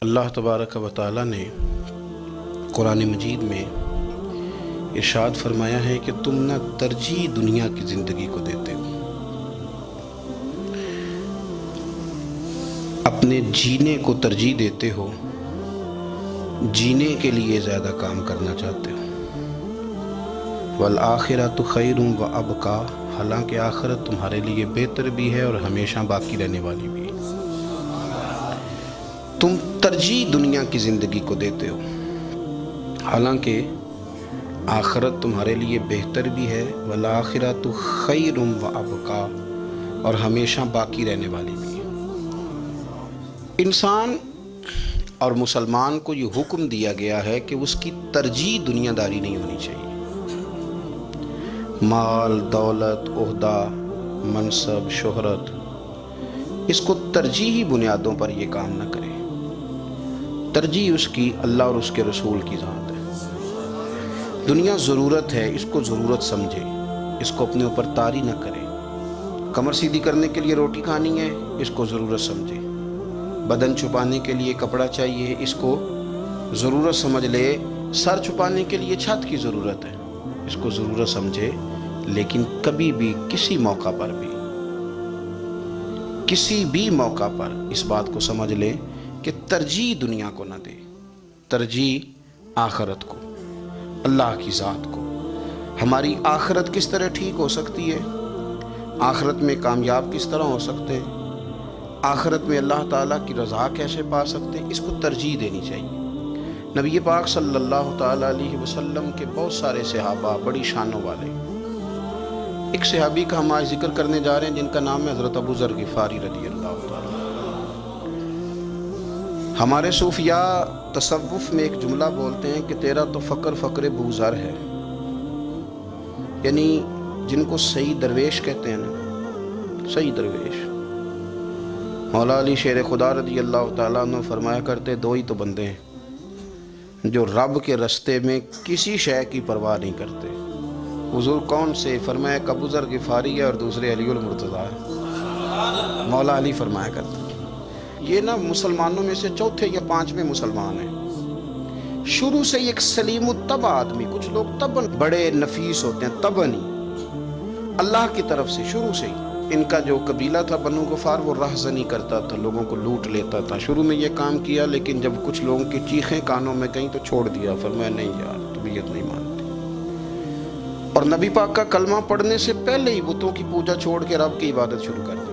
اللہ تبارک و تعالی نے قرآن مجید میں ارشاد فرمایا ہے کہ تم نہ ترجیح دنیا کی زندگی کو دیتے ہو، اپنے جینے کو ترجیح دیتے ہو، جینے کے لیے زیادہ کام کرنا چاہتے ہو۔ والآخرۃ خیر وابقیٰ، حالانکہ آخرت تمہارے لیے بہتر بھی ہے اور ہمیشہ باقی رہنے والی بھی ہے۔ تم ترجیح دنیا کی زندگی کو دیتے ہو، حالانکہ آخرت تمہارے لیے بہتر بھی ہے، والآخرۃ خیر وابقیٰ، اور ہمیشہ باقی رہنے والی بھی ہے۔ انسان اور مسلمان کو یہ حکم دیا گیا ہے کہ اس کی ترجیح دنیا داری نہیں ہونی چاہیے۔ مال، دولت، عہدہ، منصب، شہرت، اس کو ترجیحی بنیادوں پر یہ کام نہ کرے۔ ترجیح اس کی اللہ اور اس کے رسول کی ذات ہے۔ دنیا ضرورت ہے، اس کو ضرورت سمجھے، اس کو اپنے اوپر طاری نہ کرے۔ کمر سیدھی کرنے کے لیے روٹی کھانی ہے، اس کو ضرورت سمجھے۔ بدن چھپانے کے لیے کپڑا چاہیے، اس کو ضرورت سمجھ لے۔ سر چھپانے کے لیے چھت کی ضرورت ہے، اس کو ضرورت سمجھے، لیکن کبھی بھی کسی موقع پر اس بات کو سمجھ لے کہ ترجیح دنیا کو نہ دے، ترجیح آخرت کو، اللہ کی ذات کو۔ ہماری آخرت کس طرح ٹھیک ہو سکتی ہے، آخرت میں کامیاب کس طرح ہو سکتے ہیں، آخرت میں اللہ تعالیٰ کی رضا کیسے پا سکتے ہیں، اس کو ترجیح دینی چاہیے۔ نبی پاک صلی اللہ تعالیٰ علیہ وسلم کے بہت سارے صحابہ بڑی شانوں والے، ایک صحابی کا ہم آج ذکر کرنے جا رہے ہیں جن کا نام ہے حضرت ابو ذر غفاری رضی اللہ تعالیٰ۔ ہمارے صوفیاء تصوف میں ایک جملہ بولتے ہیں کہ تیرا تو فقر فقر ابو ذر ہے، یعنی جن کو صحیح درویش کہتے ہیں نا، صحیح درویش۔ مولا علی شیر خدا رضی اللہ تعالیٰ عنہ فرمایا کرتے دو ہی تو بندے ہیں جو رب کے رستے میں کسی شے کی پرواہ نہیں کرتے۔ حضور کون سے؟ فرمایا کہ ابو ذر غفاری ہے اور دوسرے علی المرتضیٰ ہے۔ مولا علی فرمایا کرتے یہ نا مسلمانوں میں سے چوتھے یا پانچویں مسلمان ہیں۔ شروع سے ایک سلیم الطبع آدمی، کچھ لوگ طبعاً بڑے نفیس ہوتے ہیں، طبعاً ہی اللہ کی طرف سے شروع سے ہی۔ ان کا جو قبیلہ تھا بنو غفار، وہ رہزنی کرتا تھا، لوگوں کو لوٹ لیتا تھا۔ شروع میں یہ کام کیا، لیکن جب کچھ لوگوں کی چیخیں کانوں میں گئیں تو چھوڑ دیا، فرمایا نہیں یار طبیعت نہیں مانتی۔ اور نبی پاک کا کلمہ پڑھنے سے پہلے ہی بتوں کی پوجا چھوڑ کے رب کی عبادت شروع کر دی۔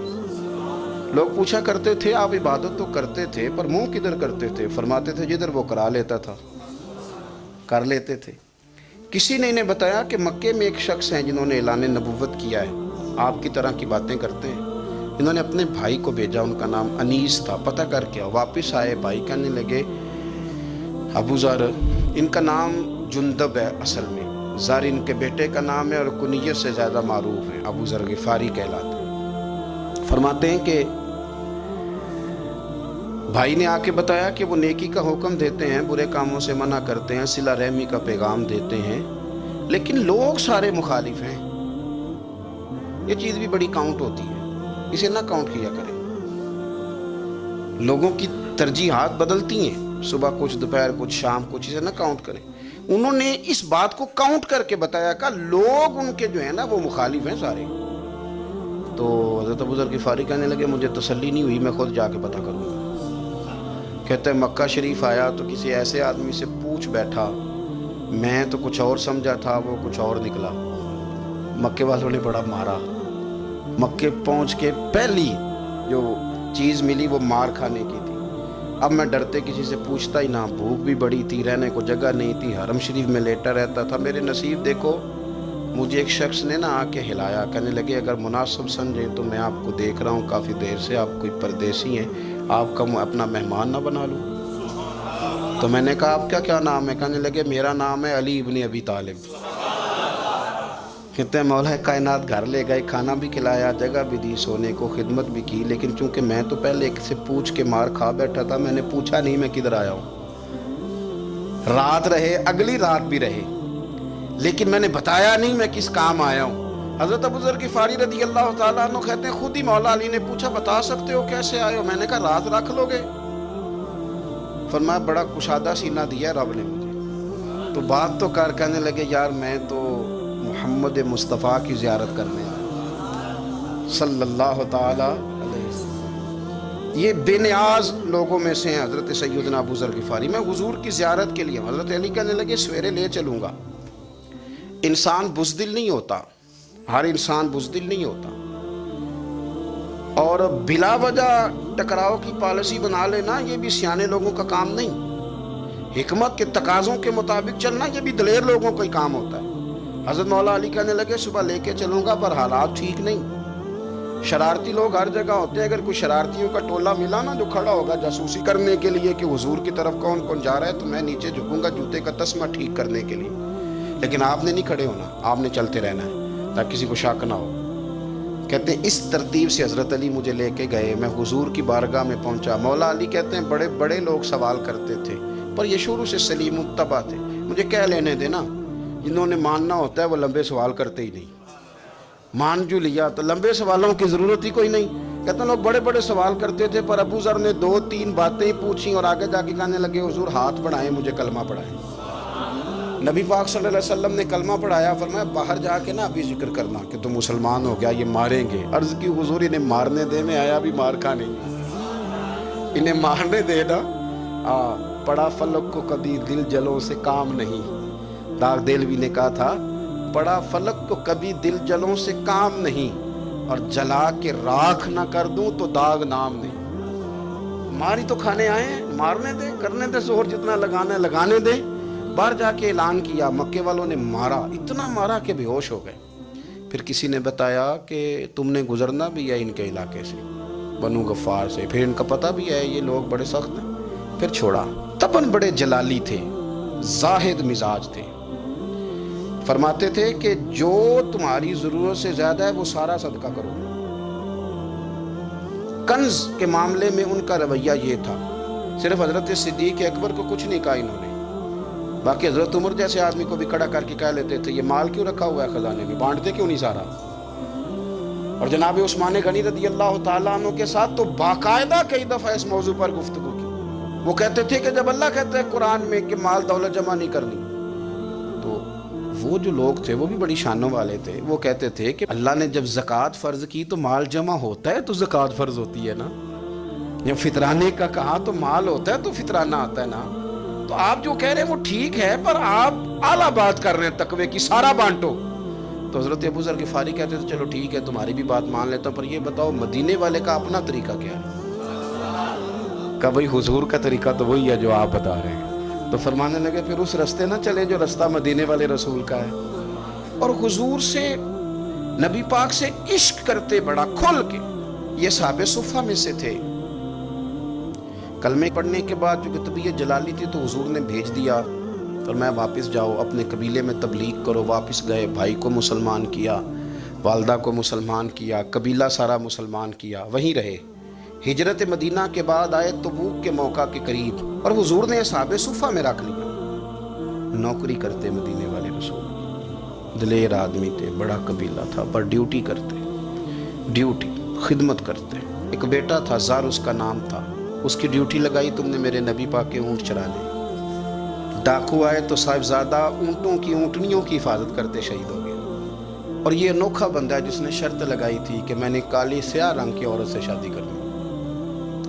لوگ پوچھا کرتے تھے آپ عبادت تو کرتے تھے پر منہ کدھر کرتے تھے؟ فرماتے تھے جدھر وہ کرا لیتا تھا کر لیتے تھے۔ کسی نے انہیں بتایا کہ مکے میں ایک شخص ہیں جنہوں نے اعلان نبوت کیا ہے، آپ کی طرح کی باتیں کرتے ہیں۔ انہوں نے اپنے بھائی کو بھیجا، ان کا نام انیس تھا، پتہ کر کے واپس آئے، بھائی کہنے لگے ابو ذر، ان کا نام جندب ہے، اصل میں ذر ان کے بیٹے کا نام ہے اور کنیت سے زیادہ معروف ہے، ابو ذر غفاری کہلاتے ہیں۔ فرماتے ہیں کہ بھائی نے آ کے بتایا کہ وہ نیکی کا حکم دیتے ہیں، برے کاموں سے منع کرتے ہیں، صلہ رحمی کا پیغام دیتے ہیں، لیکن لوگ سارے مخالف ہیں۔ یہ چیز بھی بڑی کاؤنٹ ہوتی ہے، اسے نہ کاؤنٹ کیا کریں۔ لوگوں کی ترجیحات بدلتی ہیں، صبح کچھ، دوپہر کچھ، شام کچھ، اسے نہ کاؤنٹ کریں۔ انہوں نے اس بات کو کاؤنٹ کر کے بتایا کہ لوگ ان کے جو ہیں نا وہ مخالف ہیں سارے۔ تو حضرت ابو ذر غفاری کہنے لگے مجھے تسلی نہیں ہوئی، میں خود جا کے پتہ کروں گا۔ کہتے ہیں مکہ شریف آیا تو کسی ایسے آدمی سے پوچھ بیٹھا، میں تو کچھ اور سمجھا تھا، وہ کچھ اور نکلا۔ مکے والوں نے بڑا مارا۔ مکے پہنچ کے پہلی جو چیز ملی وہ مار کھانے کی تھی۔ اب میں ڈرتے کسی سے پوچھتا ہی نہ، بھوک بھی بڑی تھی، رہنے کو جگہ نہیں تھی، حرم شریف میں لیٹا رہتا تھا۔ میرے نصیب دیکھو، مجھے ایک شخص نے نا آ کے ہلایا، کہنے لگے اگر مناسب سمجھیں تو میں آپ کو دیکھ رہا ہوں کافی دیر سے، آپ کوئی پردیسی ہیں، آپ کا اپنا مہمان نہ بنا لوں۔ تو میں نے کہا آپ کا کیا نام ہے؟ کہنے لگے میرا نام ہے علی ابن ابی طالب۔ کہتے ہیں مولا کائنات گھر لے گئے، کھانا بھی کھلایا، جگہ بھی دی، سونے کو خدمت بھی کی، لیکن چونکہ میں تو پہلے ایک سے پوچھ کے مار کھا بیٹھا تھا، میں نے پوچھا نہیں میں کدھر آیا ہوں۔ رات رہے، اگلی رات بھی رہے، لیکن میں نے بتایا نہیں میں کس کام آیا ہوں۔ حضرت ابو ذر غفاری رضی اللہ تعالیٰ عنہ کہتے ہیں خود ہی مولا علی نے پوچھا بتا سکتے ہو کیسے آئے ہو؟ میں نے کہا رات رکھ لو گے؟ فرمایا بڑا کشادہ سینہ دیا رب نے مجھے. تو بات تو کر کہنے لگے یار میں تو محمد مصطفیٰ کی زیارت کرنے آیا صلی اللہ تعالی علیہ وسلم. یہ بے نیاز لوگوں میں سے ہیں حضرت سیدنا ابو ذر غفاری. میں حضور کی زیارت کے لیے. حضرت علی کہنے لگے سویرے لے چلوں گا. انسان بزدل نہیں ہوتا, ہر انسان بزدل نہیں ہوتا, اور بلا وجہ ٹکراؤ کی پالیسی بنا لینا یہ بھی سیانے لوگوں کا کام نہیں. حکمت کے تقاضوں کے مطابق چلنا یہ بھی دلیر لوگوں کا ہی کام ہوتا ہے. حضرت مولا علی کہنے لگے صبح لے کے چلوں گا پر حالات ٹھیک نہیں. شرارتی لوگ ہر جگہ ہوتے ہیں. اگر کوئی شرارتیوں کا ٹولہ ملا نا جو کھڑا ہوگا جاسوسی کرنے کے لیے کہ حضور کی طرف کون کون جا رہا ہے, تو میں نیچے جھکوں گا جوتے کا تسمہ ٹھیک کرنے کے لیے. لیکن آپ نے نہیں کھڑے ہونا, آپ نے چلتے رہنا ہے تاکہ کسی کو شک نہ ہو. کہتے ہیں اس ترتیب سے حضرت علی مجھے لے کے گئے. میں حضور کی بارگاہ میں پہنچا. مولا علی کہتے ہیں بڑے بڑے لوگ سوال کرتے تھے پر یہ شروع سے سلیم متبع تھے. مجھے کہہ لینے دینا, جنہوں نے ماننا ہوتا ہے وہ لمبے سوال کرتے ہی نہیں. مان جو لیا تو لمبے سوالوں کی ضرورت ہی کوئی نہیں. کہتے ہیں لوگ بڑے بڑے سوال کرتے تھے پر ابو ذر نے 2-3 باتیں ہی پوچھیں اور آگے جا کے کہنے لگے حضور ہاتھ بڑھائیں مجھے کلمہ پڑھائیں. نبی پاک صلی اللہ علیہ وسلم نے کلمہ پڑھایا. فرمایا باہر جا کے نا ابھی ذکر کرنا کہ تم مسلمان ہو گیا, یہ ماریں گے. عرض کی حضور انہیں مارنے دے, میں آیا بھی مار کھانے, انہیں مارنے دے نا. پڑا فلک کو کبھی دل جلوں سے کام نہیں. داغ دلوی نے کہا تھا پڑا فلک کو کبھی دل جلوں سے کام نہیں, اور جلا کے راکھ نہ کر دوں تو داغ نام نہیں. ماری تو کھانے آئے ہیں, مارنے دے, کرنے دے زور جتنا لگانا ہے لگانے دے. باہر جا کے اعلان کیا. مکے والوں نے مارا, اتنا مارا کہ بے ہوش ہو گئے. پھر کسی نے بتایا کہ تم نے گزرنا بھی ہے ان کے علاقے سے, بنو غفار سے. پھر ان کا پتہ بھی ہے یہ لوگ بڑے سخت ہیں. پھر چھوڑا. تبن بڑے جلالی تھے, زاہد مزاج تھے. فرماتے تھے کہ جو تمہاری ضرورت سے زیادہ ہے وہ سارا صدقہ کرو. کنز کے معاملے میں ان کا رویہ یہ تھا. صرف حضرت صدیق اکبر کو کچھ نہیں کہا انہوں نے. باقی حضرت عمر جیسے آدمی کو بھی کھڑا کر کے کہہ لیتے تھے یہ مال کیوں رکھا ہوا ہے خزانے میں, بانٹتے کیوں نہیں سارا. اور جناب عثمان غنی رضی اللہ تعالیٰ عنہ کے ساتھ تو باقاعدہ کئی دفعہ اس موضوع پر گفتگو کی. وہ کہتے تھے کہ جب اللہ کہتا ہے قرآن میں کہ مال دولت جمع نہیں کرنی, تو وہ جو لوگ تھے وہ بھی بڑی شانوں والے تھے. وہ کہتے تھے کہ اللہ نے جب زکوٰۃ فرض کی تو مال جمع ہوتا ہے تو زکوٰۃ فرض ہوتی ہے نا. جب فطرانے کا کہا تو مال ہوتا ہے تو فطرانہ آتا ہے نا. تو آپ جو کہہ رہے ہیں وہ ٹھیک ہے پر آپ اعلیٰ بات کر رہے ہیں تقوی کی, سارا بانٹو. تو حضرت ابو ذر غفاری کہتے تھے چلو ٹھیک ہے تمہاری بھی بات مان لیتا ہوں, پر یہ بتاؤ مدینے والے کا اپنا طریقہ کیا ہے. کہ بھئی حضور کا طریقہ تو وہی ہے جو آپ بتا رہے ہیں. تو فرمانے لگے پھر اس رستے نہ چلے جو رستہ مدینے والے رسول کا ہے. اور حضور سے, نبی پاک سے عشق کرتے بڑا کھل کے. یہ صحابہ صفہ میں سے تھے. کلمے پڑھنے کے بعد چونکہ طبیعت جلالی تھی تو حضور نے بھیج دیا اور میں واپس جاؤ اپنے قبیلے میں تبلیغ کرو. واپس گئے, بھائی کو مسلمان کیا, والدہ کو مسلمان کیا, قبیلہ سارا مسلمان کیا, وہیں رہے. ہجرت مدینہ کے بعد آئے تبوک کے موقع کے قریب, اور حضور نے اصحاب صفہ میں رکھ لیا. نوکری کرتے مدینے والے رسول, دلیر آدمی تھے, بڑا قبیلہ تھا, پر ڈیوٹی کرتے, ڈیوٹی خدمت کرتے. ایک بیٹا تھا زار اس کا نام تھا, اس کی ڈیوٹی لگائی تم نے میرے نبی پاک کے اونٹ چرانے. ڈاکو آئے تو صاحبزادہ اونٹوں کی اونٹنیوں کی حفاظت کرتے شہید ہو گئے. اور یہ انوکھا بندہ ہے جس نے شرط لگائی تھی کہ میں نے کالی سیاہ رنگ کی عورت سے شادی کرنی.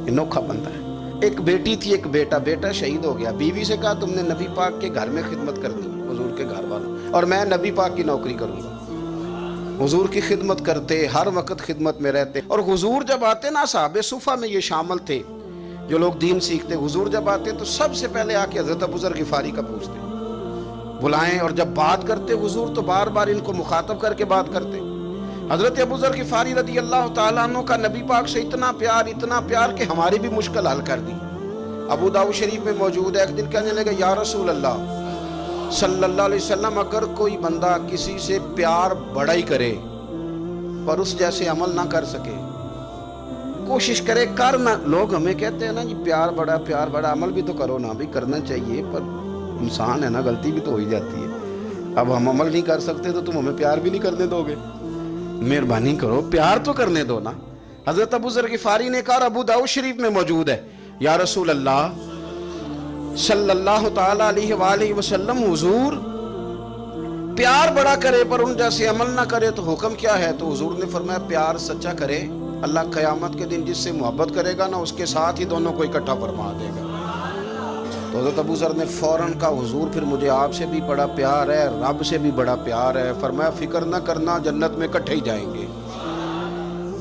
انوکھا بندہ ہے. ایک بیٹی تھی ایک بیٹا, بیٹا شہید ہو گیا. بیوی سے کہا تم نے نبی پاک کے گھر میں خدمت کرنی, حضور کے گھر والوں, اور میں نبی پاک کی نوکری کروں گا. حضور کی خدمت کرتے, ہر وقت خدمت میں رہتے. اور حضور جب آتے نا, صحابہ صفہ میں یہ شامل تھے جو لوگ دین سیکھتے, حضور جب آتے تو سب سے پہلے آ کے حضرت ابو ذر غفاری کا پوچھتے, بلائیں. اور جب بات کرتے حضور تو بار بار ان کو مخاطب کر کے بات کرتے. حضرت ابو ذر غفاری رضی اللہ تعالیٰ عنہ کا نبی پاک سے اتنا پیار کہ ہماری بھی مشکل حل کر دی. ابو داؤد شریف میں موجود ہے. ایک دن کہنے لگے یا رسول اللہ صلی اللہ علیہ وسلم, اگر کوئی بندہ کسی سے پیار بڑا ہی کرے پر اس جیسے عمل نہ کر سکے, کوشش کرے کرنا. لوگ ہمیں کہتے ہیں نا جی پیار بڑا, عمل بھی تو کرو نا. بھی کرنا چاہیے پر انسان ہے نا, غلطی بھی تو ہو ہی جاتی ہے. اب ہم عمل نہیں کر سکتے تو تم ہمیں پیار بھی نہیں کرنے دو گے. مہربانی کرو پیار تو کرنے دو نا. حضرت ابو ذر غفاری نے کہا, ابو داؤد شریف میں موجود ہے, یا رسول اللہ صلی اللہ تعالی علیہ وآلہ وسلم حضور پیار بڑا کرے پر ان جیسے عمل نہ کرے تو حکم کیا ہے؟ تو حضور نے فرمایا پیار سچا کرے، اللہ قیامت کے دن جس سے محبت کرے گا نا اس کے ساتھ ہی دونوں کو اکٹھا فرما دے گا۔ تو حضرت ابو ذر نے فوراً کہا حضور پھر مجھے آپ سے بھی بڑا پیار ہے، رب سے بھی بڑا پیار ہے۔ فرمایا فکر نہ کرنا، جنت میں اکٹھے ہی جائیں گے۔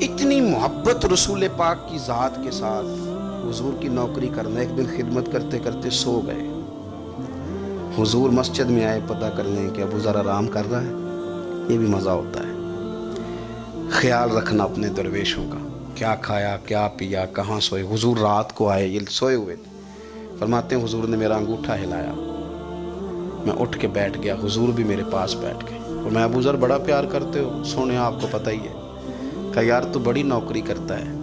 اتنی محبت رسول پاک کی ذات کے ساتھ حضور کی نوکری کرنا۔ ایک دن خدمت کرتے کرتے سو گئے، حضور مسجد میں آئے پتہ کرنے کہ ابو ذر آرام کر رہا ہے۔ یہ بھی مزہ ہوتا ہے، خیال رکھنا اپنے درویشوں کا، کیا کھایا کیا پیا کہاں سوئے۔ حضور رات کو آئے، یہ سوئے ہوئے تھے، فرماتے ہیں حضور نے میرا انگوٹھا ہلایا، میں اٹھ کے بیٹھ گیا، حضور بھی میرے پاس بیٹھ گئے۔ اور میں ابو ذر بڑا پیار کرتے ہو؟ سونے آپ کو پتہ ہی ہے۔ کہا یار تو بڑی نوکری کرتا ہے،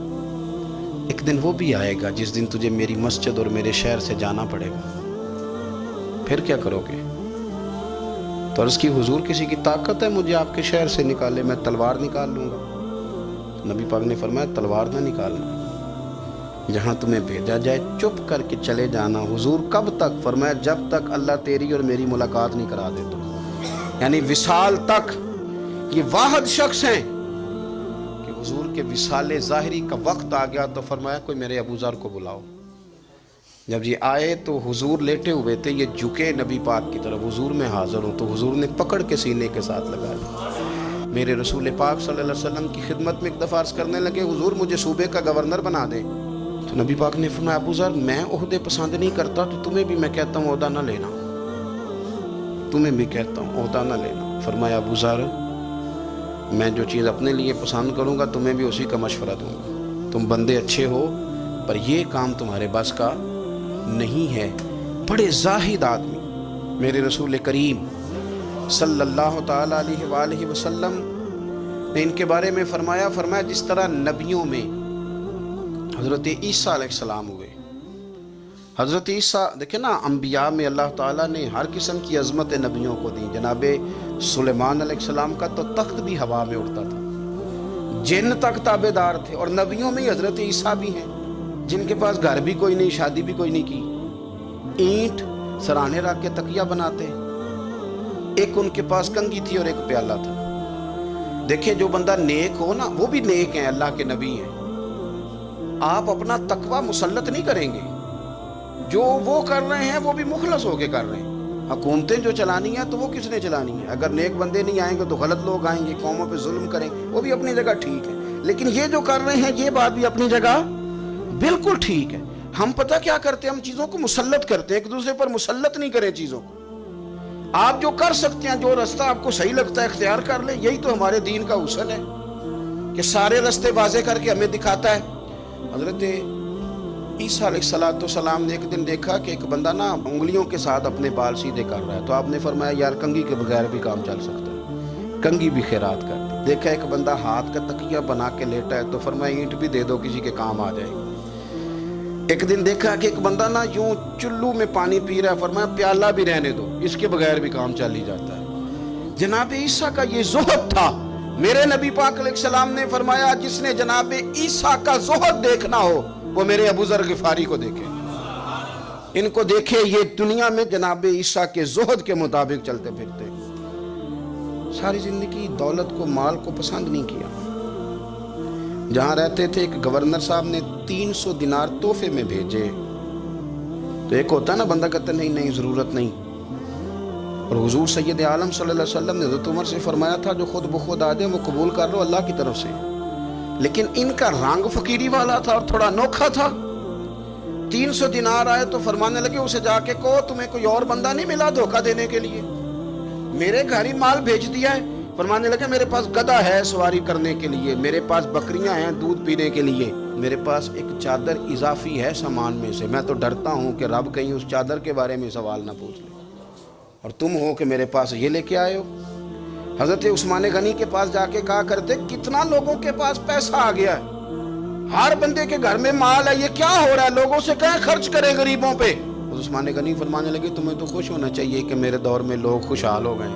ایک دن وہ بھی آئے گا جس دن تجھے میری مسجد اور میرے شہر سے جانا پڑے گا، پھر کیا کرو گے؟ تو عرض کی حضور کسی کی طاقت ہے مجھے آپ کے شہر سے نکالے؟ میں تلوار نکال لوں گا۔ نبی پاک نے فرمایا تلوار نہ نکالنا، جہاں تمہیں بھیجا جائے چپ کر کے چلے جانا۔ حضور کب تک؟ فرمایا جب تک اللہ تیری اور میری ملاقات نہیں کرا دے تو، یعنی وصال تک۔ یہ واحد شخص ہیں کہ حضور کے وصال ظاہری کا وقت آ گیا تو فرمایا کوئی میرے ابو ذر کو بلاؤ۔ جب یہ آئے تو حضور لیٹے ہوئے تھے، یہ جھکے نبی پاک کی طرف، حضور میں حاضر ہوں، تو حضور نے پکڑ کے سینے کے ساتھ لگا لیا۔ میرے رسول پاک صلی اللہ علیہ وسلم کی خدمت میں ایک دفعہ عرض کرنے لگے حضور مجھے صوبے کا گورنر بنا دیں۔ تو نبی پاک نے فرمایا ابو ذر میں عہدے پسند نہیں کرتا، تو تمہیں بھی میں کہتا ہوں عہدہ نہ لینا، تمہیں بھی کہتا ہوں عہدہ نہ لینا۔ فرمایا ابو ذر میں جو چیز اپنے لیے پسند کروں گا تمہیں بھی اسی کا مشورہ دوں گا، تم بندے اچھے ہو پر یہ کام تمہارے بس کا نہیں ہے۔ بڑے زاہد آدمی میرے رسول کریم صلی اللہ تعالی علیہ وآلہ وسلم نے ان کے بارے میں فرمایا جس طرح نبیوں میں حضرت عیسیٰ علیہ السلام ہوئے۔ حضرت عیسیٰ دیکھیں نا، انبیاء میں اللہ تعالیٰ نے ہر قسم کی عظمت نبیوں کو دی۔ جناب سلیمان علیہ السلام کا تو تخت بھی ہوا میں اڑتا تھا، جن تک تابع دار تھے، اور نبیوں میں حضرت عیسیٰ بھی ہیں جن کے پاس گھر بھی کوئی نہیں، شادی بھی کوئی نہیں کی، اینٹ سرانے رکھ کے تکیہ بناتے، ایک ان کے پاس کنگھی تھی اور ایک پیالہ تھا۔ دیکھیں جو بندہ نیک ہو نا وہ بھی نیک ہیں، اللہ کے نبی ہیں۔ آپ اپنا تقوی مسلط نہیں کریں گے، جو وہ کر رہے ہیں وہ بھی مخلص ہو کے کر رہے ہیں۔ حکومتیں جو چلانی ہیں تو وہ کس نے چلانی ہے؟ اگر نیک بندے نہیں آئیں گے تو غلط لوگ آئیں گے، قوموں پہ ظلم کریں، وہ بھی اپنی جگہ ٹھیک ہے، لیکن یہ جو کر رہے ہیں یہ بات بھی اپنی جگہ بالکل ٹھیک ہے۔ ہم پتہ کیا کرتے ہیں، ہم چیزوں کو مسلط کرتے ہیں، ایک دوسرے پر مسلط نہیں کریں چیزوں کو۔ آپ جو کر سکتے ہیں، جو رستہ آپ کو صحیح لگتا ہے اختیار کر لیں، یہی تو ہمارے دین کا حسن ہے کہ سارے رستے واضح کر کے ہمیں دکھاتا ہے۔ حضرت عیسیٰ علیہ السلام نے ایک دن دیکھا کہ ایک بندہ نا انگلیوں کے ساتھ اپنے بال سیدھے کر رہا ہے، تو آپ نے فرمایا یار کنگھی کے بغیر بھی کام چل سکتا ہے، کنگھی بھی خیرات کر دی۔ دیکھا ایک بندہ ہاتھ کا تکیہ بنا کے لیٹا ہے، تو فرمایا اینٹ بھی دے دو کسی کے کام آ جائے گی۔ ایک دن دیکھا کہ ایک بندہ نا یوں چلو میں پانی پی رہا ہے، فرمایا پیالہ بھی رہنے دو، اس کے بغیر بھی کام چل ہی جاتا ہے۔ جناب عیسیٰ کا یہ زہد تھا۔ میرے نبی پاک علیہ السلام نے فرمایا جس نے جناب عیسیٰ کا زہد دیکھنا ہو وہ میرے ابو ذر غفاری کو دیکھے، ان کو دیکھے، یہ دنیا میں جناب عیسیٰ کے زہد کے مطابق چلتے پھرتے، ساری زندگی دولت کو مال کو پسند نہیں کیا۔ جہاں رہتے تھے ایک گورنر صاحب نے 300 دینار تحفے میں بھیجے، تو ایک ہوتا ہے نا بندہ کہتا نہیں نہیں ضرورت نہیں، اور حضور سید عالم صلی اللہ علیہ وسلم نے حضرت عمر سے فرمایا تھا جو خود بخود آ جائے وہ قبول کر لو اللہ کی طرف سے، لیکن ان کا رنگ فقیری والا تھا اور تھوڑا انوکھا تھا۔ 300 دینار آئے تو فرمانے لگے اسے جا کے کہو تمہیں کوئی اور بندہ نہیں ملا دھوکہ دینے کے لیے، میرے گھر ہی مال بھیج دیا ہے۔ فرمانے لگے میرے پاس گدھا ہے سواری کرنے کے لیے، میرے پاس بکریاں ہیں دودھ پینے کے لیے، میرے پاس ایک چادر اضافی ہے سامان میں سے، میں تو ڈرتا ہوں کہ رب کہیں اس چادر کے بارے میں سوال نہ پوچھ لے، اور تم ہو کہ میرے پاس یہ لے کے آئے ہو۔ حضرت عثمان غنی کے پاس جا کے کہا کرتے کتنا لوگوں کے پاس پیسہ آ گیا ہے، ہر بندے کے گھر میں مال ہے، یہ کیا ہو رہا ہے، لوگوں سے کہیں خرچ کریں غریبوں پہ۔ عثمان غنی فرمانے لگے تمہیں تو خوش ہونا چاہیے کہ میرے دور میں لوگ خوشحال ہو گئے۔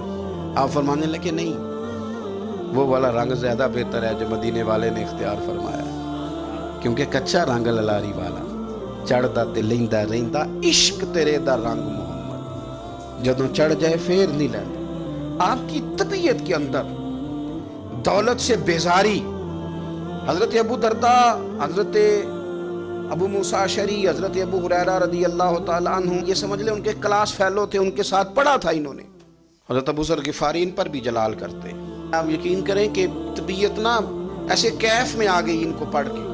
آپ فرمانے لگے نہیں، وہ والا رنگ زیادہ بہتر ہے جو مدینے والے نے اختیار فرمایا، کیونکہ کچا رنگ للاری والا چڑھدا تے لیندا رہندا عشق تیرے دا رنگ محمد، جدوں چڑھ جائے پھر نہیں لیندا۔ آپ کی طبیعت کے اندر دولت سے بیزاری، حضرت ابو درداء، حضرت ابو موسیٰ اشعری، حضرت ابو ہریرہ رضی اللہ تعالیٰ عنہ، یہ سمجھ لیں ان کے کلاس فیلو تھے، ان کے ساتھ پڑھا تھا انہوں نے۔ حضرت ابو ذر غفاری ان پر بھی جلال کرتے ہیں۔ آپ یقین کریں کہ طبیعت نا ایسے کیف میں آ گئی ان کو پڑھ کے۔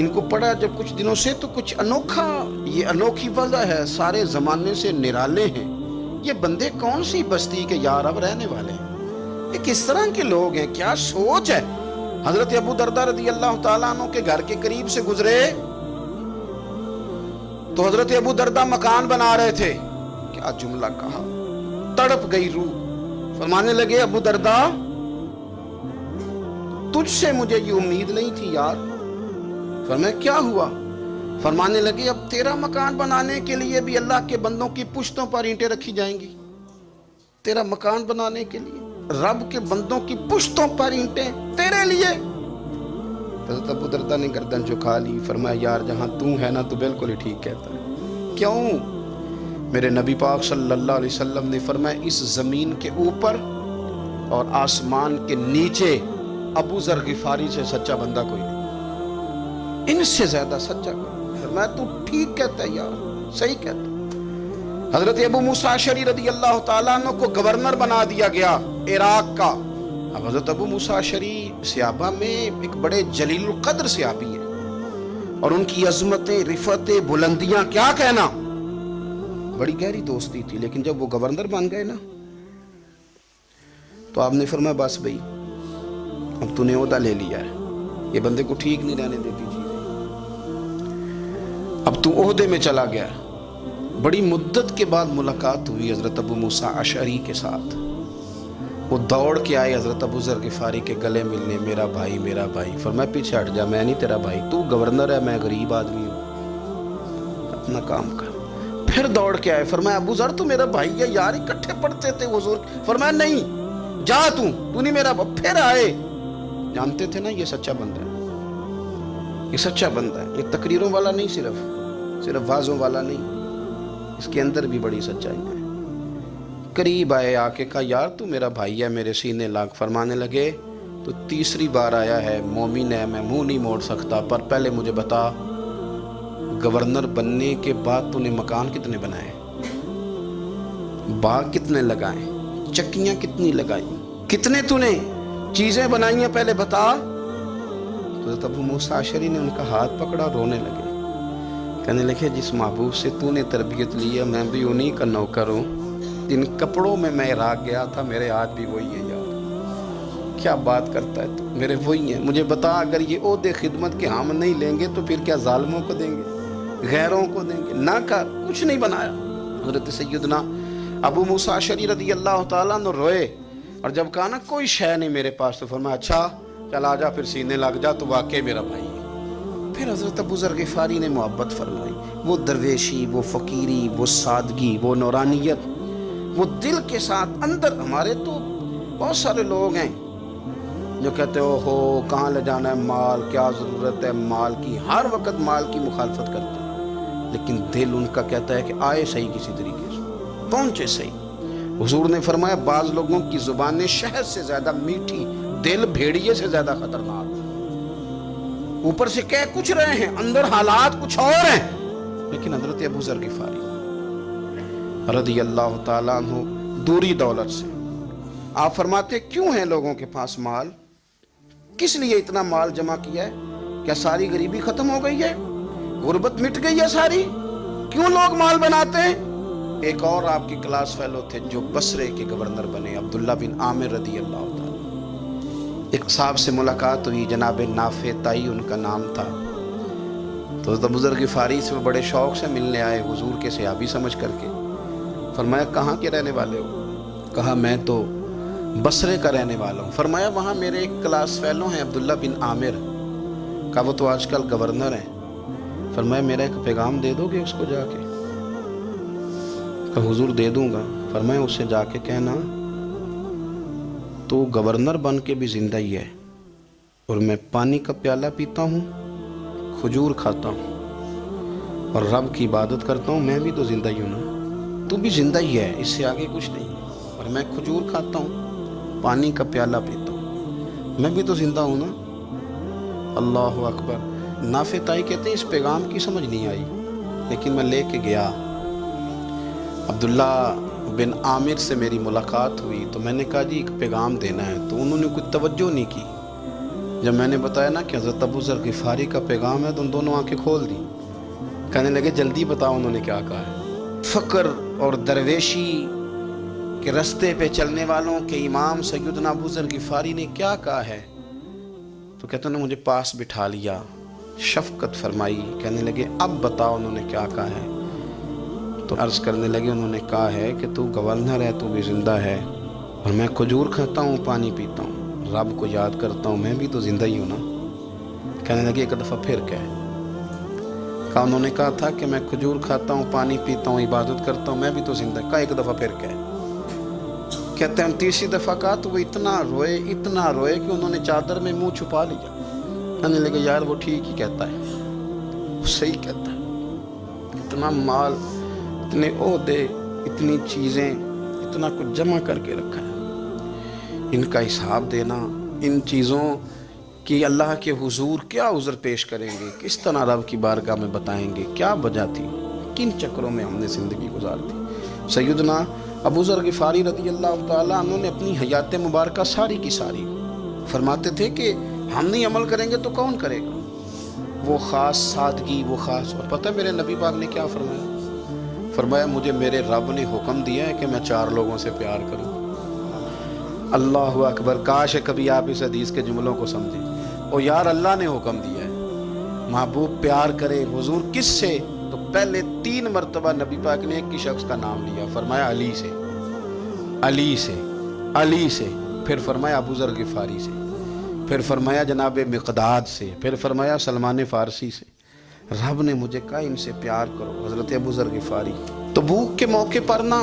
ان کو پڑھا جب کچھ دنوں سے تو کچھ انوکھا، یہ انوکھی وضع ہے، سارے زمانے سے نرالے ہیں۔ یہ بندے کون سی بستی کے یا رب رہنے والے ہیں؟ یہ کس طرح کے لوگ ہیں؟ کیا سوچ ہے؟ حضرت ابو درداء رضی اللہ تعالیٰ عنہ کے گھر کے قریب سے گزرے تو حضرت ابو درداء مکان بنا رہے تھے۔ کیا جملہ کہا، تڑپ گئی روح۔ فرمانے لگے ابو درداء تجھ سے مجھے یہ امید نہیں تھی یار۔ فرمایا کیا ہوا؟ فرمانے لگے اب تیرا مکان بنانے کے لیے بھی اللہ کے بندوں کی پشتوں پر اینٹیں رکھی جائیں گی۔ تیرا مکان بنانے کے لیے رب کے بندوں کی پشتوں پر اینٹیں تیرے لیے؟ حضرت ابو درداء نے گردن جھکا لی۔ فرمایا یار جہاں تو ہے نا تو بالکل ہی ٹھیک کہتا ہے۔ کیوں؟ میرے نبی پاک صلی اللہ علیہ وسلم نے فرمایا اس زمین کے اوپر اور آسمان کے نیچے ابو ذر غفاری سے سچا بندہ کوئی نہیں، ان سے زیادہ سچا کوئی۔ فرمایا تو ٹھیک کہتا ہے یار، صحیح کہتا ہے۔ حضرت ابو موسیٰ اشعری رضی اللہ تعالیٰ عنہ کو گورنر بنا دیا گیا عراق کا۔ اب حضرت ابو موسیٰ اشعری صحابہ میں ایک بڑے جلیل القدر صحابی ہیں، اور ان کی عظمتیں، رفتیں، بلندیاں کیا کہنا، بڑی گہری دوستی تھی۔ لیکن جب وہ گورنر بن گئے نا تو آپ نے فرمایا بس بھئی اب تو نے عہدہ لے لیا ہے، یہ بندے کو ٹھیک نہیں رہنے دیتی چیزیں، اب تو عہدے میں چلا گیا۔ بڑی مدت کے بعد ملاقات ہوئی حضرت ابو موسیٰ اشعری کے ساتھ۔ وہ دوڑ کے آئے حضرت ابو ذر غفاری کے گلے ملنے، میرا بھائی میرا بھائی۔ فرمایا پیچھے ہٹ جا، میں نہیں تیرا بھائی، تو گورنر ہے، میں غریب آدمی ہوں، اپنا کام کر۔ پھر دوڑ کے آئے، فرمایا ابو ذر تو میرا بھائی ہے یار، اکٹھے پڑھتے تھے حضور۔ فرمایا نہیں جا تو نہیں میرا بھائی۔ پھر آئے، جانتے تھے نا یہ سچا بندہ ہے، یہ سچا بندہ ہے، یہ تقریروں والا نہیں، صرف وعظوں والا نہیں، اس کے اندر بھی بڑی سچائی ہے۔ قریب آئے، آ کے کہا یار تو میرا بھائی ہے، میرے سینے لاگ۔ فرمانے لگے تو تیسری بار آیا ہے، مومن ہے، میں منہ نہیں موڑ سکتا، پر پہلے مجھے بتا گورنر بننے کے بعد تو نے مکان کتنے بنائے، باغ کتنے لگائے، چکیاں کتنی لگائی، کتنے تو نے چیزیں بنائی ہیں، پہلے بتا۔ تو حضرت ابو موسیٰ اشعری نے ان کا ہاتھ پکڑا، رونے لگے، کہنے لگے جس محبوب سے تو نے تربیت لی ہے میں بھی انہی کا نوکر ہوں، جن کپڑوں میں میں عراق گیا تھا میرے ہاتھ بھی وہی ہیں یار، کیا بات کرتا ہے تو، میرے وہی ہیں۔ مجھے بتا اگر یہ عہدے خدمت کے ہم نہیں لیں گے تو پھر کیا ظالموں کو دیں گے، غیروں کو دیں گے؟ نہ کر، کچھ نہیں بنایا۔ حضرت سیدنا ابو موسیٰ اشعری رضی اللہ تعالیٰ عنہ روئے، اور جب کہا نا کوئی شے نہیں میرے پاس، تو فرمایا اچھا چل آ جا، پھر سینے لگ جا، تو واقعی میرا بھائی ہے۔ پھر حضرت ابو ذر غفاری نے محبت فرمائی، وہ درویشی، وہ فقیری، وہ سادگی، وہ نورانیت، وہ دل کے ساتھ اندر۔ ہمارے تو بہت سارے لوگ ہیں جو کہتے ہو کہاں لے جانا ہے مال، کیا ضرورت ہے مال کی، ہر وقت مال کی مخالفت کرتے ہیں، لیکن دل ان کا کہتا ہے کہ آئے صحیح کسی طریقے سے، پہنچے صحیح۔ حضور نے فرمایا بعض لوگوں کی زبانیں شہد سے زیادہ میٹھی، دل بھیڑیے سے زیادہ خطرناک، اوپر سے کہہ کچھ رہے ہیں اندر حالات کچھ اور ہیں۔ لیکن حضرت ابو ذر غفاری رضی اللہ تعالیٰ عنہ دوری دولت سے، آپ فرماتے کیوں ہیں لوگوں کے پاس مال، کس لیے اتنا مال جمع کیا ہے؟ کیا ساری غریبی ختم ہو گئی ہے، غربت مٹ گئی ہے ساری؟ کیوں لوگ مال بناتے ہیں؟ ایک اور آپ کی کلاس فیلو تھے جو بصرے کے گورنر بنے، عبداللہ بن عامر رضی اللہ تعالیٰ۔ ایک صاحب سے ملاقات ہوئی، جناب نافع تائی ان کا نام تھا، تو حضرت ابو ذر غفاری سے وہ بڑے شوق سے ملنے آئے، حضور کے صحابی سمجھ کر کے۔ فرمایا کہاں کے رہنے والے ہو؟ کہا میں تو بصرے کا رہنے والا ہوں۔ فرمایا وہاں میرے ایک کلاس فیلو ہیں عبداللہ بن عامر، کہا وہ تو آج کل گورنر ہیں۔ فرمایا میرا ایک پیغام دے دو گے اس کو جا کے؟ کہا حضور دے دوں گا۔ فرمایا اس سے جا کے کہنا تو گورنر بن کے بھی زندہ ہی ہے، اور میں پانی کا پیالہ پیتا ہوں، کھجور کھاتا ہوں، اور رب کی عبادت کرتا ہوں، میں بھی تو زندہ ہی ہوں نا، تو بھی زندہ ہی ہے، اس سے آگے کچھ نہیں ہے۔ اور میں کھجور کھاتا ہوں، پانی کا پیالہ پیتا ہوں، میں بھی تو زندہ ہوں نا۔ اللہ اکبر۔ نافع تائی کہتے ہیں اس پیغام کی سمجھ نہیں آئی، لیکن میں لے کے گیا۔ عبداللہ بن عامر سے میری ملاقات ہوئی تو میں نے کہا جی ایک پیغام دینا ہے، تو انہوں نے کوئی توجہ نہیں کی۔ جب میں نے بتایا نا کہ حضرت ابو ذر غفاری کا پیغام ہے تو ان دونوں آنکھیں کھول دی، کہنے لگے جلدی بتاؤ انہوں نے کیا کہا ہے۔ فقر اور درویشی کے رستے پہ چلنے والوں کے امام سیدنا ابو ذر غفاری نے کیا کہا ہے؟ تو کہتے ہیں مجھے پاس بٹھا لیا، شفقت فرمائی، کہنے لگے اب بتاؤ انہوں نے کیا کہا ہے؟ تو عرض کرنے لگے انہوں نے کہا ہے کہ تو گورنر ہے، تو بھی زندہ ہے، اور میں کھجور کھاتا ہوں، پانی پیتا ہوں، رب کو یاد کرتا ہوں، میں بھی تو زندہ ہی ہوں نا۔ کہنے لگے ایک دفعہ پھر کہا انہوں نے کہا تھا کہ میں کھجور کھاتا ہوں، پانی پیتا ہوں، عبادت کرتا ہوں، میں بھی تو زندہ، کہا ایک دفعہ پھر کہتے ہیں تیسری دفعہ کہا تو وہ اتنا روئے کہ انہوں نے چادر میں منہ چھپا لیا۔ کہنے لگے یار وہ ٹھیک ہی کہتا ہے، وہ صحیح کہتا ہے، اتنا مال، اتنے عہدے، اتنی چیزیں، اتنا کچھ جمع کر کے رکھا ہے، ان کا حساب دینا، ان چیزوں کی اللہ کے حضور کیا عذر پیش کریں گے، کس طرح رب کی بارگاہ میں بتائیں گے، کیا وجہ تھی، کن چکروں میں ہم نے زندگی گزار دی۔ سیدنا ابو ذر غفاری رضی اللہ تعالیٰ عنہ نے اپنی حیات مبارکہ ساری کی ساری فرماتے تھے کہ ہم نہیں عمل کریں گے تو کون کرے گا، وہ خاص سادگی، وہ خاص، اور پتہ میرے نبی پاک نے کیا فرمایا مجھے میرے رب نے حکم دیا ہے کہ میں 4 لوگوں سے پیار کروں۔ اللہ اکبر، کاش کبھی آپ اس حدیث کے جملوں کو سمجھیں۔ او یار اللہ نے حکم دیا ہے، محبوب پیار کرے، حضور کس سے؟ تو پہلے 3 مرتبہ نبی پاک نے ایک ہی شخص کا نام لیا، فرمایا علی سے، علی سے، علی سے، پھر فرمایا ابو ذر غفاری سے، پھر فرمایا جناب مقداد سے، پھر فرمایا سلمان فارسی سے۔ رب نے مجھے کہا ان سے پیار کرو، حضرت ابو ذر غفاری۔ تبوک کے موقع پر نا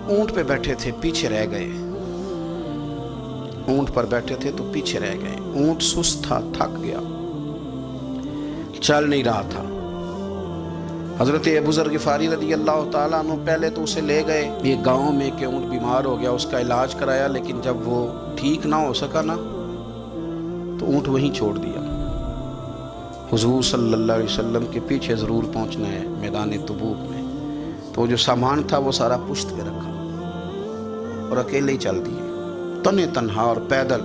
اونٹ پہ بیٹھے تھے، پیچھے رہ گئے، اونٹ پر بیٹھے تھے تو پیچھے رہ گئے، اونٹ سست تھا، تھک گیا، چل نہیں رہا تھا۔ حضرت ابو ذر غفاری رضی اللہ تعالیٰ عنہ پہلے تو اسے لے گئے ایک گاؤں میں کہ اونٹ بیمار ہو گیا، اس کا علاج کرایا، لیکن جب وہ ٹھیک نہ ہو سکا نا تو اونٹ وہیں چھوڑ دیا۔ حضور صلی اللہ علیہ وسلم کے پیچھے ضرور پہنچنا ہے میدان تبوک میں، تو جو سامان تھا وہ سارا پشت پہ رکھا اور اکیلے ہی چل دیے، تنے تنہا اور پیدل۔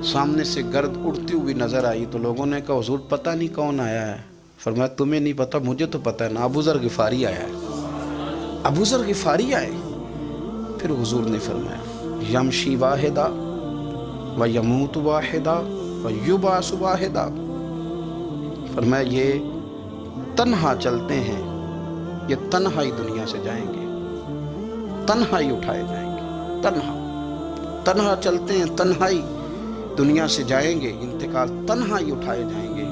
سامنے سے گرد اڑتی ہوئی نظر آئی تو لوگوں نے کہا حضور پتہ نہیں کون آیا ہے۔ فرمایا تمہیں نہیں پتہ، مجھے تو پتہ ہے نا، ابو ذر غفاری آیا ہے، ابو ذر غفاری آئے۔ پھر حضور نے فرمایا یمشی واحدہ و یموت واحدہ و یبعث واحدہ، فرمایا یہ تنہا چلتے ہیں، یہ تنہا ہی دنیا سے جائیں گے، تنہا ہی اٹھائے جائیں گے، تنہا چلتے ہیں، تنہا ہی دنیا سے جائیں گے، انتقال تنہا ہی اٹھائے جائیں گے۔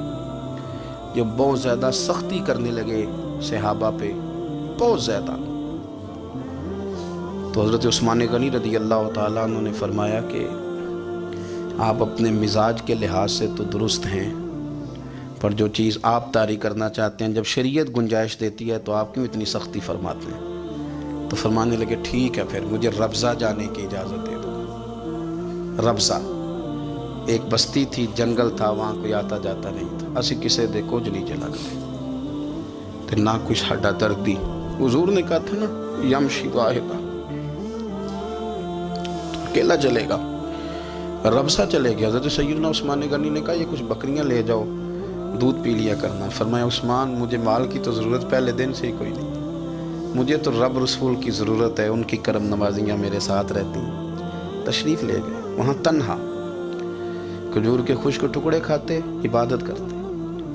جو بہت زیادہ سختی کرنے لگے صحابہ پہ، بہت زیادہ، تو حضرت عثمان غنی رضی اللہ تعالیٰ عنہ نے فرمایا کہ آپ اپنے مزاج کے لحاظ سے تو درست ہیں، پر جو چیز آپ طاری کرنا چاہتے ہیں جب شریعت گنجائش دیتی ہے تو آپ کیوں اتنی سختی فرماتے ہیں؟ تو فرمانے لگے ٹھیک ہے پھر مجھے ربضہ جانے کی اجازت دے دو۔ ربضہ ایک بستی تھی، جنگل تھا، وہاں کوئی آتا جاتا نہیں تھا، اسی کسے دے کچھ نہیں چلا گئے تو نہ کوئی ہڈا دردی۔ حضور نے کہا تھا نا یمشی واحدہ، اکیلا چلے گا، ربضہ چلے گیا۔ حضرت سیدنا عثمان غنی نے کہا یہ کچھ بکریاں لے جاؤ، دودھ پی لیا کرنا۔ فرمایا عثمان مجھے مال کی تو ضرورت پہلے دن سے ہی کوئی نہیں، مجھے تو رب رسول کی ضرورت ہے، ان کی کرم نوازیاں میرے ساتھ رہتی ہیں۔ تشریف لے گئے، وہاں تنہا کھجور کے خشک ٹکڑے کھاتے، عبادت کرتے،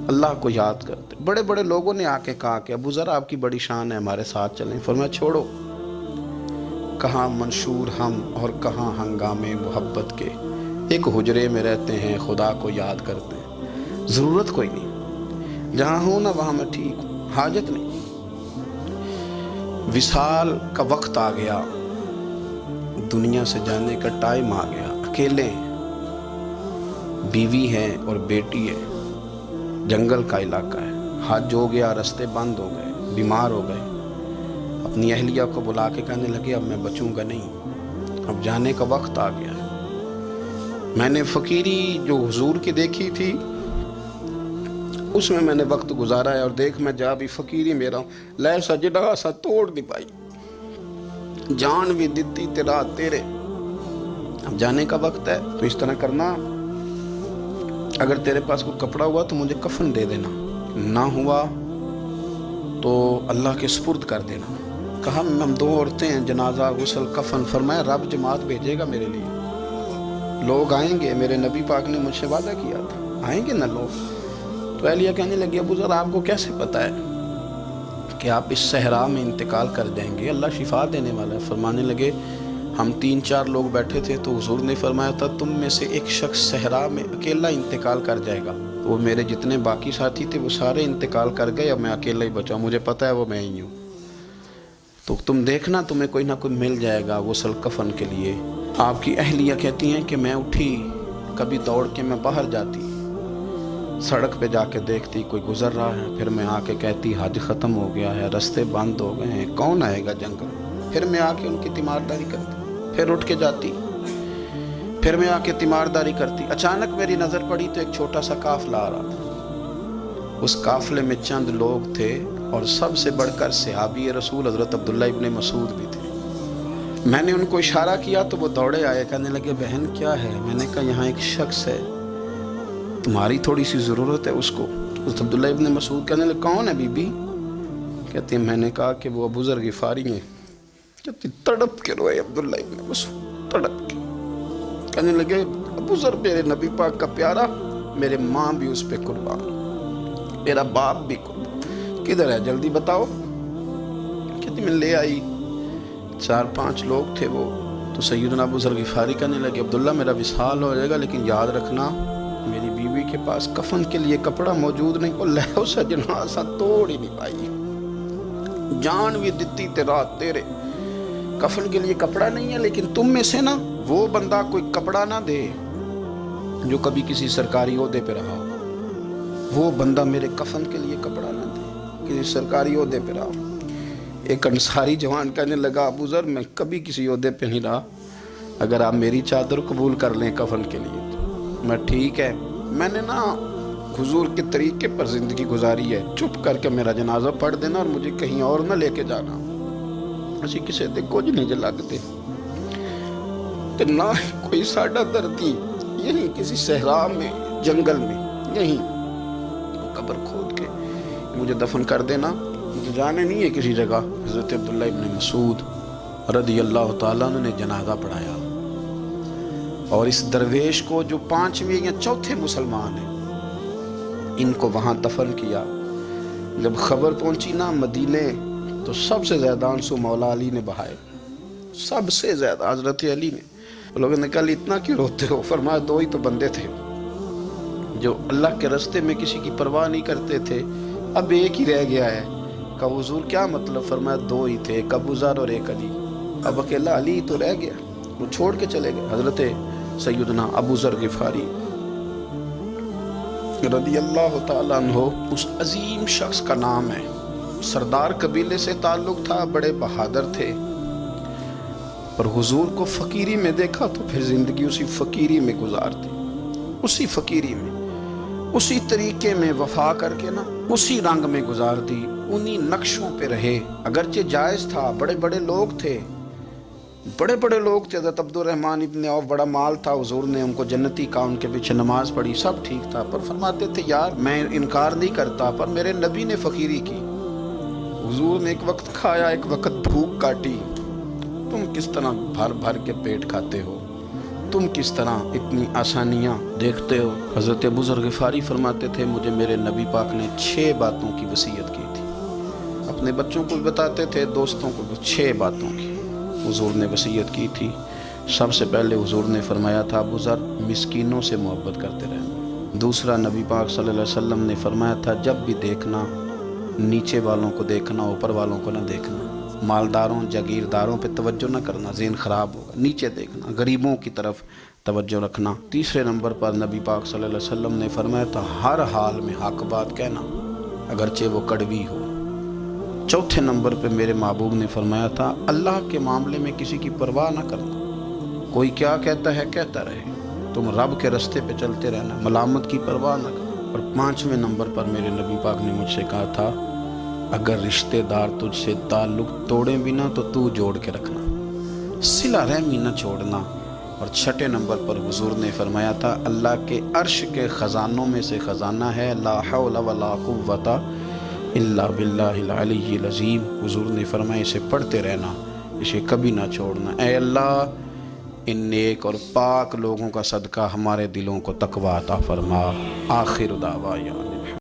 اللہ کو یاد کرتے۔ بڑے بڑے لوگوں نے آ کے کہا کہ ابو ذر آپ کی بڑی شان ہے، ہمارے ساتھ چلیں۔ فرمایا چھوڑو، کہاں منشور ہم اور کہاں ہنگامے محبت کے، ایک حجرے میں رہتے ہیں، خدا کو یاد کرتے ہیں، ضرورت کوئی نہیں، جہاں ہوں نا وہاں میں ٹھیک ہوں، حاجت نہیں۔ وصال کا وقت آ گیا، دنیا سے جانے کا ٹائم آ گیا، اکیلے ہیں، بیوی ہے اور بیٹی ہے، جنگل کا علاقہ ہے، حج ہو گیا، رستے بند ہو گئے، بیمار ہو گئے، اپنی اہلیہ کو بلا کے کہنے لگے اب میں بچوں گا نہیں، اب جانے کا وقت آ گیا ہے۔ میں نے فقیری جو حضور کی دیکھی تھی اس میں نے وقت گزارا ہے، اور دیکھ میں جا بھی فقیری میرا ہوں، لے سجدہ سا توڑ دی پائی، جان بھی دیتی تیرا تیرے، اب جانے کا وقت ہے۔ تو اس طرح کرنا، اگر تیرے پاس کوئی کپڑا ہوا تو مجھے کفن دے دینا، نہ ہوا تو اللہ کے سپرد کر دینا۔ کہا ہم 2 عورتیں ہیں، جنازہ، غسل، کفن۔ فرمایا رب جماعت بھیجے گا میرے لیے، لوگ آئیں گے، میرے نبی پاک نے مجھ سے وعدہ کیا تھا، آئیں گے نا لوگ۔ تو اہلیہ کہنے لگی ابو ذر آپ کو کیسے پتہ ہے کہ آپ اس صحرا میں انتقال کر جائیں گے، اللہ شفا دینے والا ہے۔ فرمانے لگے ہم 3-4 لوگ بیٹھے تھے تو حضور نے فرمایا تھا تم میں سے ایک شخص صحرا میں اکیلا انتقال کر جائے گا، وہ میرے جتنے باقی ساتھی تھے وہ سارے انتقال کر گئے، اب میں اکیلا ہی بچا، مجھے پتہ ہے وہ میں ہی ہوں، تو تم دیکھنا تمہیں کوئی نہ کوئی مل جائے گا غسل کفن کے لیے۔ آپ کی اہلیہ کہتی ہیں کہ میں اٹھی، کبھی دوڑ کے میں باہر جاتی، سڑک پہ جا کے دیکھتی کوئی گزر رہا ہے، پھر میں آ کے کہتی حج ختم ہو گیا ہے، رستے بند ہو گئے ہیں، کون آئے گا جنگل، پھر میں آ کے ان کی تیمارداری کرتی، پھر اٹھ کے جاتی، پھر میں آ کے تیمارداری کرتی۔ اچانک میری نظر پڑی تو ایک چھوٹا سا قافلہ آ رہا تھا، اس قافلے میں چند لوگ تھے اور سب سے بڑھ کر صحابی رسول حضرت عبداللہ ابن مسعود بھی تھے۔ میں نے ان کو اشارہ کیا تو وہ دوڑے آئے، کہنے لگے بہن کیا ہے؟ میں نے کہا یہاں ایک شخص ہے، تمہاری تھوڑی سی ضرورت ہے اس کو۔ تو عبداللہ ابن مسعود کہنے لگے کون ہے بی بی؟ کہتے ہیں میں نے کہا کہ وہ ابو ذر غفاری ہیں۔ کہتی تڑپ کے روئے عبداللہ ابن مسعود، تڑپ کے کہنے لگے ابو ذر میرے نبی پاک کا پیارا، میرے ماں بھی اس پہ قربان، میرا باپ بھی قربان، کدھر ہے جلدی بتاؤ۔ کہتی میں لے آئی، 4-5 لوگ تھے وہ، تو سیدنا ابو ذر غفاری کہنے لگے عبداللہ میرا وصال ہو جائے گا لیکن یاد رکھنا میری بیوی کے پاس کفن کے لیے کپڑا موجود نہیں، وہ لہو سجنا سا توڑ ہی نہیں پائی، جان بھی دیتی تیرا تیرے، کفن کے لیے کپڑا نہیں ہے، لیکن تم میں سے نا وہ بندہ کوئی کپڑا نہ دے جو کبھی کسی سرکاری عہدے پہ رہا ہو، وہ بندہ میرے کفن کے لیے کپڑا نہ دے کسی سرکاری عہدے پہ رہا ہو۔ ایک انصاری جوان کہنے لگا ابو ذر میں کبھی کسی عہدے پہ نہیں رہا، اگر آپ میری چادر قبول کر لیں کفن کے لیے تو میں ٹھیک ہے، میں نے نا حضور کے طریقے پر زندگی گزاری ہے، چپ کر کے میرا جنازہ پڑھ دینا اور مجھے کہیں اور نہ لے کے جانا، اسی کسی دے کچھ نہیں جے لگتے، تو نہ کوئی ساڈا دردی، یہیں کسی صحرا میں جنگل میں یہیں قبر کھود کے مجھے دفن کر دینا، مجھے جانے نہیں ہے کسی جگہ۔ حضرت عبداللہ ابن مسعود رضی اللہ تعالیٰ عنہ نے جنازہ پڑھایا، اور اس درویش کو جو 5ویں یا 4تھے مسلمان ہیں ان کو وہاں دفن کیا۔ جب خبر پہنچی نا مدینے تو سب سے زیادہ آنسو مولا علی نے بہائے، سب سے زیادہ حضرت علی نے۔ لوگوں نے کہا اتنا کیوں روتے ہو؟ فرمایا 2 ہی تو بندے تھے جو اللہ کے راستے میں کسی کی پرواہ نہیں کرتے تھے، اب ایک ہی رہ گیا ہے۔ کہا حضور کیا مطلب؟ فرمایا 2 ہی تھے، ایک ابو ذر اور ایک علی، اب اکیلا علی تو رہ گیا، وہ چھوڑ کے چلے گئے۔ حضرت سیدنا ابو ذر غفاری رضی اللہ تعالیٰ عنہ اس عظیم شخص کا نام ہے، سردار قبیلے سے تعلق تھا، بڑے بہادر تھے، پر حضور کو فقیری میں دیکھا تو پھر زندگی اسی فقیری میں گزار دی، اسی فقیری میں، اسی طریقے میں وفا کر کے نا اسی رنگ میں گزار دی، انہی نقشوں پہ رہے۔ اگرچہ جائز تھا، بڑے بڑے لوگ تھے، بڑے بڑے لوگ تھے، حضرت عبد الرحمن ابن عوف، بڑا مال تھا، حضور نے ان کو جنتی کہا، ان کے پیچھے نماز پڑھی، سب ٹھیک تھا، پر فرماتے تھے یار میں انکار نہیں کرتا، پر میرے نبی نے فقیری کی، حضور نے ایک وقت کھایا، ایک وقت بھوک کاٹی، تم کس طرح بھر بھر کے پیٹ کھاتے ہو، تم کس طرح اتنی آسانیاں دیکھتے ہو۔ حضرت ابو ذر غفاری فرماتے تھے مجھے میرے نبی پاک نے 6 باتوں کی وصیت کی تھی، اپنے بچوں کو بھی بتاتے تھے، دوستوں کو بھی، 6 باتوں کی حضور نے وصیت کی تھی۔ سب سے پہلے حضور نے فرمایا تھا ابو ذر مسکینوں سے محبت کرتے رہنا۔ دوسرا نبی پاک صلی اللہ علیہ وسلم نے فرمایا تھا جب بھی دیکھنا نیچے والوں کو دیکھنا، اوپر والوں کو نہ دیکھنا، مالداروں جاگیرداروں پہ توجہ نہ کرنا، ذہن خراب ہوگا، نیچے دیکھنا، غریبوں کی طرف توجہ رکھنا۔ تیسرے نمبر پر نبی پاک صلی اللہ علیہ وسلم نے فرمایا تھا ہر حال میں حق بات کہنا، اگرچہ وہ کڑوی ہو۔ چوتھے نمبر پہ میرے محبوب نے فرمایا تھا اللہ کے معاملے میں کسی کی پرواہ نہ کرنا، کوئی کیا کہتا ہے کہتا رہے، تم رب کے رستے پہ چلتے رہنا، ملامت کی پرواہ نہ کرنا۔ اور پانچویں نمبر پر میرے نبی پاک نے مجھ سے کہا تھا اگر رشتہ دار تجھ سے تعلق توڑیں بھی نہ تو جوڑ کے رکھنا، صلہ رحمی نہ چھوڑنا۔ اور چھٹے نمبر پر حضور نے فرمایا تھا اللہ کے عرش کے خزانوں میں سے خزانہ ہے لا حول ولا قوت الا باللہ العلی العظیم۔ حضور نے فرمایا اسے پڑھتے رہنا، اسے کبھی نہ چھوڑنا۔ اے اللہ ان نیک اور پاک لوگوں کا صدقہ ہمارے دلوں کو تقویٰ عطا فرما۔ آخر دعوانا